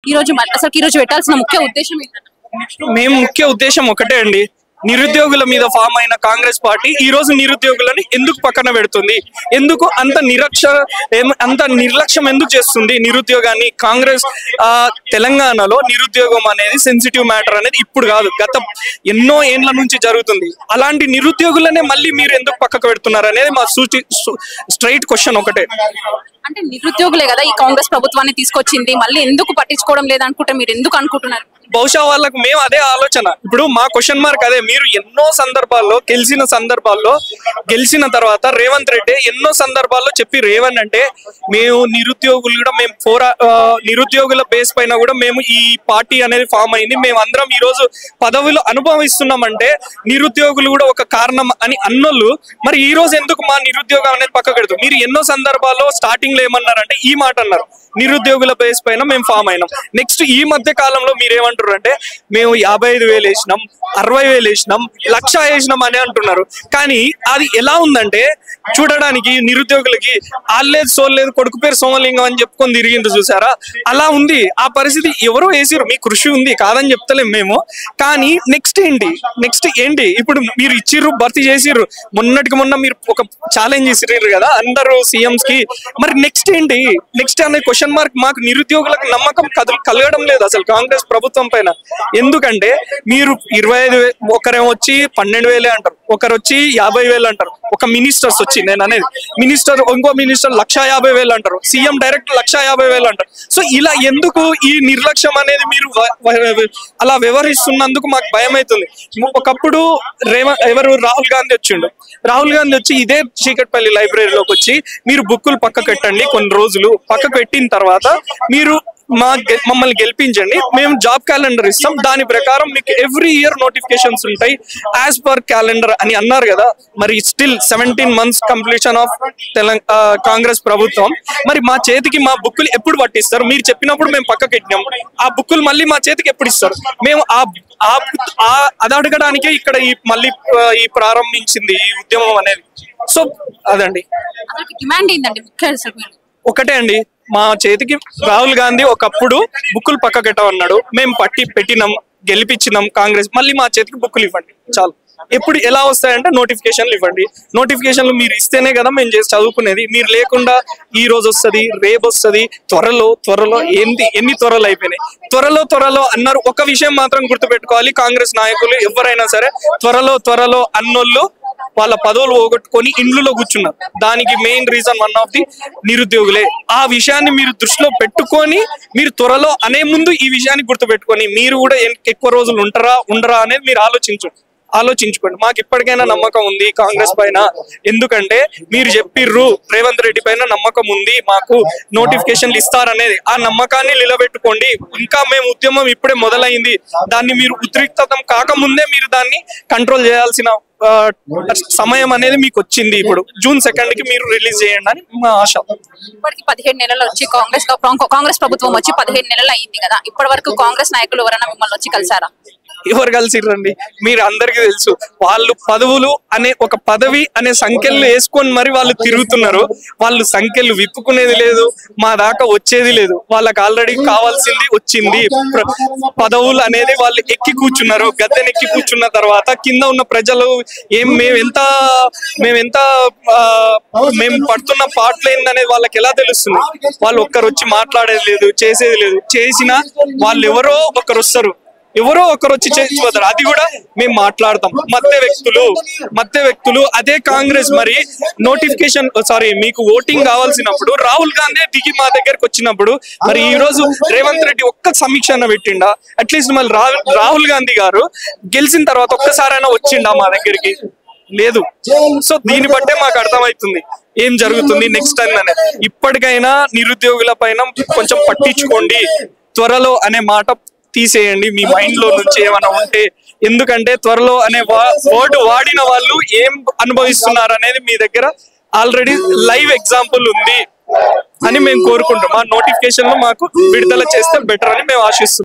ఈ రోజు అసలు ఈ రోజు పెట్టాల్సిన ముఖ్య ఉద్దేశం ఏంటంటే మేము ముఖ్య ఉద్దేశం ఒకటే అండి, నిరుద్యోగుల మీద ఫామ్ అయిన కాంగ్రెస్ పార్టీ ఈ రోజు నిరుద్యోగులని ఎందుకు పక్కన పెడుతుంది, ఎందుకు అంత నిర్లక్ష్యం ఎందుకు చేస్తుంది నిరుద్యోగాన్ని? కాంగ్రెస్ తెలంగాణలో నిరుద్యోగం అనేది సెన్సిటివ్ మ్యాటర్ అనేది ఇప్పుడు కాదు, గత ఎన్నో ఏండ్ల నుంచి జరుగుతుంది. అలాంటి నిరుద్యోగులనే మళ్ళీ మీరు ఎందుకు పక్కకు పెడుతున్నారు అనేది మా స్ట్రైట్ క్వశ్చన్ ఒకటే. అంటే నిరుద్యోగులే కదా ఈ కాంగ్రెస్ ప్రభుత్వాన్ని తీసుకొచ్చింది, మళ్ళీ ఎందుకు పట్టించుకోవడం లేదనుకుంటే మీరు ఎందుకు అనుకుంటున్నారు? బహుశా వాళ్ళకు మేము అదే ఆలోచన. ఇప్పుడు మా క్వశ్చన్ మార్క్ అదే. మీరు ఎన్నో సందర్భాల్లో గెలిచిన తర్వాత రేవంత్ రెడ్డి ఎన్నో సందర్భాల్లో చెప్పి మేము నిరుద్యోగులు కూడా నిరుద్యోగుల బేస్ పైన కూడా మేము ఈ పార్టీ అనేది ఫామ్ అయింది, మేము అందరం ఈ రోజు పదవులు అనుభవిస్తున్నామంటే నిరుద్యోగులు కూడా ఒక కారణం అని అన్నోళ్ళు మరి ఈ రోజు ఎందుకు మా నిరుద్యోగం అనేది పక్క పెడతాం? మీరు ఎన్నో సందర్భాల్లో స్టార్టింగ్ లో ఏమన్నారంటే ఈ మాట అన్నారు, నిరుద్యోగుల బేస్ పైన మేము ఫామ్ అయినాం. నెక్స్ట్ ఈ మధ్య కాలంలో మీరేమంటారు అంటే మేము 55,000 వేసినాం, 60,000 వేసినాం, 1,00,000 వేసినాం అని అంటున్నారు. కానీ అది ఎలా ఉందంటే చూడడానికి నిరుద్యోగులకి ఆల్లేదు సోల్లేదు కొడుకు పేరు సోమలింగం అని చెప్పుకొని తిరిగింది చూసారా, అలా ఉంది ఆ పరిస్థితి. ఎవరో వేసిరు, మీ కృషి ఉంది కాదని చెప్తలేం మేము, కానీ నెక్స్ట్ ఏంటి ఇప్పుడు మీరు ఇచ్చిర్రు, భర్తీ చేసిర్రు, మొన్నటికి మొన్న మీరు ఒక ఛాలెంజ్ ఇచ్చిర్రు కదా అందరూ సీఎంస్ కి, మరి నెక్స్ట్ ఏంటి? నెక్స్ట్ అనే క్వశ్చన్ మార్క్ మాకు నిరుద్యోగులకు నమ్మకం కలగడం లేదు అసలు కాంగ్రెస్ ప్రభుత్వం పైన. ఎందుకంటే మీరు 25,000, ఒకరేమో వచ్చి 12,000 అంటారు, ఒకరు వచ్చి 50,000 అంటారు, ఒక మినిస్టర్స్ వచ్చి నేను అనేది ఇంకో మినిస్టర్ 1,50,000 అంటారు, సీఎం డైరెక్ట్ 1,50,000 అంటారు. సో ఇలా ఎందుకు ఈ నిర్లక్ష్యం అనేది మీరు అలా వ్యవహరిస్తున్నందుకు మాకు భయం అవుతుంది. ఒకప్పుడు రాహుల్ గాంధీ వచ్చి ఇదే చీకట్పల్లి లైబ్రరీలోకి వచ్చి మీరు బుక్కులు పక్క పెట్టండి, కొన్ని రోజులు పక్క పెట్టిన తర్వాత మీరు మమ్మల్ని గెలిపించండి, మేము జాబ్ క్యాలెండర్ ఇస్తాం, దాని ప్రకారం మీకు ఎవ్రీ ఇయర్ నోటిఫికేషన్స్ ఉంటాయి యాజ్ పర్ క్యాలెండర్ అని అన్నారు కదా. మరి still 17 months completion of Congress ప్రభుత్వం, మరి మా చేతికి మా బుక్కులు ఎప్పుడు పట్టిస్తారు? మీరు చెప్పినప్పుడు మేము పక్కకి పెట్టినాం, ఆ బుక్కులు మళ్ళీ మా చేతికి ఎప్పుడు ఇస్తారు? మేము అది అడగడానికే ఇక్కడ మళ్ళీ ఈ ప్రారంభించింది ఈ ఉద్యమం అనేది. సో అదండి డిమాండ్ ఏంటండి ముఖ్య ఒకటే అండి, మా చేతికి రాహుల్ గాంధీ ఒకప్పుడు బుక్కులు పక్క పెట్టమన్నాడు, మేము పెట్టినాం, గెలిపించినాం కాంగ్రెస్, మళ్ళీ మా చేతికి బుక్కులు ఇవ్వండి చాలు. ఎప్పుడు ఎలా వస్తాయంటే నోటిఫికేషన్లు ఇవ్వండి, నోటిఫికేషన్లు మీరు ఇస్తేనే కదా మేము చేసి చదువుకునేది. మీరు లేకుండా ఈ రోజు వస్తుంది, రేపు వస్తుంది, త్వరలో ఎన్ని త్వరలు అయిపోయినాయి. త్వరలో అన్నారు. ఒక విషయం మాత్రం గుర్తుపెట్టుకోవాలి, కాంగ్రెస్ నాయకులు ఎవరైనా సరే త్వరలో అన్నోళ్ళు వాళ్ళ పదవులు పోగొట్టుకొని ఇండ్లలో కూర్చున్నారు. దానికి main reason one of the నిరుద్యోగులే. ఆ విషయాన్ని మీరు దృష్టిలో పెట్టుకొని మీరు త్వరలో అనే ముందు ఈ విషయాన్ని గుర్తుపెట్టుకొని మీరు కూడా ఎక్కువ రోజులు ఉండరా అనేది మీరు ఆలోచించుకోండి. మాకు ఇప్పటికైనా నమ్మకం ఉంది కాంగ్రెస్ పైన, ఎందుకంటే మీరు చెప్పిర్రు రేవంత్ రెడ్డి పైన నమ్మకం ఉంది, మాకు నోటిఫికేషన్లు ఇస్తారనేది, ఆ నమ్మకాన్ని నిలబెట్టుకోండి. ఇంకా మేము ఉద్యమం ఇప్పుడే మొదలైంది, దాన్ని మీరు ఉద్రిక్తం కాకముందే మీరు దాన్ని కంట్రోల్ చేయాల్సిన సమయం అనేది మీకు వచ్చింది. ఇప్పుడు June 2nd కి మీరు రిలీజ్ చేయండి అని మా ఆశ. ఇప్పటికి 15 నెలలు వచ్చి కాంగ్రెస్ ప్రభుత్వం వచ్చి 15 నెలలు అయింది కదా, ఇప్పటి వరకు కాంగ్రెస్ నాయకులు ఎవరైనా మిమ్మల్ని వచ్చి కలిసారా? ఎవరు కలిసిర్రండి? మీరు అందరికీ తెలుసు, వాళ్ళు పదవులు అనే ఒక పదవి అనే సంఖ్యలు వేసుకొని మరి వాళ్ళు తిరుగుతున్నారు. వాళ్ళు సంఖ్యలు విప్పుకునేది లేదు, మా దాకా వచ్చేది లేదు. వాళ్ళకి ఆల్రెడీ కావాల్సింది వచ్చింది, పదవులు అనేది వాళ్ళు ఎక్కి కూర్చున్నారు. గద్దెనెక్కి కూర్చున్న తర్వాత కింద ఉన్న ప్రజలు మేము పడుతున్న పాటలు ఏందనేది వాళ్ళకి ఎలా తెలుస్తుంది? వాళ్ళు ఒక్కరు వచ్చి మాట్లాడేది లేదు, చేసేది లేదు. చేసినా వాళ్ళు ఎవరో ఒకరు వచ్చి చేసిపోతారు, అది కూడా మేము మాట్లాడతాం. మధ్య వ్యక్తులు అదే కాంగ్రెస్ మరి మీకు ఓటింగ్ కావాల్సినప్పుడు రాహుల్ గాంధీ దిగి మా దగ్గరకు వచ్చినప్పుడు మరి ఈ రోజు రేవంత్ రెడ్డి ఒక్క సమీక్ష పెట్టిండా? అట్లీస్ట్ మళ్ళీ రాహుల్ గాంధీ గారు గెలిచిన తర్వాత ఒక్కసారైనా వచ్చిండా మా దగ్గరికి? లేదు. సో దీన్ని బట్టే మాకు అర్థమవుతుంది ఏం జరుగుతుంది నెక్స్ట్ టైం అనేది. ఇప్పటికైనా నిరుద్యోగుల పైన కొంచెం పట్టించుకోండి, త్వరలో అనే మాట తీసేయండి మీ మైండ్ లో నుంచి ఏమైనా ఉంటే. ఎందుకంటే త్వరలో అనే వర్డ్ వాడిన వాళ్ళు ఏం అనుభవిస్తున్నారు అనేది మీ దగ్గర ఆల్రెడీ లైవ్ ఎగ్జాంపుల్ ఉంది అని మేము కోరుకుంటాం. ఆ నోటిఫికేషన్ లో మాకు విడుదల చేస్తే బెటర్ అని మేము ఆశిస్తున్నాం.